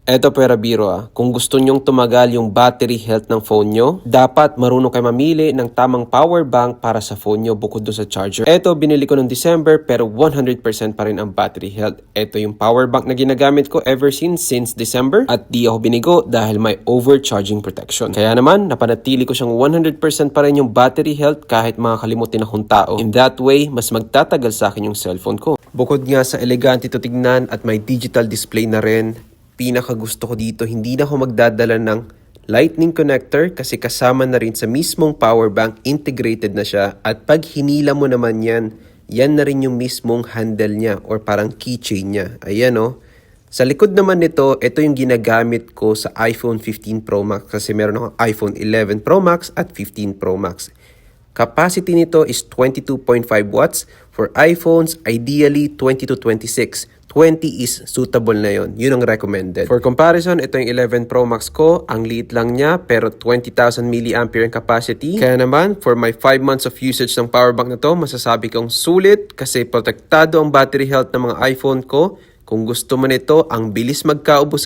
Eto pera biro kung gusto nyong tumagal yung battery health ng phone nyo, dapat marunong kayo mamili ng tamang power bank para sa phone nyo bukod doon sa charger. Eto binili ko noong December pero 100% pa rin ang battery health. Eto yung power bank na ginagamit ko ever since December at di ako binigo dahil may overcharging protection. Kaya naman, napanatili ko siyang 100% pa rin yung battery health kahit makakalimutin akong tao. In that way, mas magtatagal sa akin yung cellphone ko. Bukod nga sa elegante ito tignan at may digital display na rin, pinaka gusto ko dito, hindi na ako magdadala ng lightning connector kasi kasama na rin sa mismong power bank, integrated na siya. At pag hinila mo naman yan na rin yung mismong handle niya or parang keychain niya. Ayan Sa likod naman nito, ito yung ginagamit ko sa iPhone 15 Pro Max kasi meron akong iPhone 11 Pro Max at 15 Pro Max. Capacity nito is 22.5 watts. For iPhones, ideally 20 to 26. 20 is suitable na yon. Yun ang recommended. For comparison, ito yung 11 Pro Max ko. Ang liit lang niya pero 20,000 mAh ang capacity. Kaya naman, for my 5 months of usage ng power bank na to, masasabi kong sulit kasi protektado ang battery health ng mga iPhone ko. Kung gusto mo nito, ang bilis magkaubos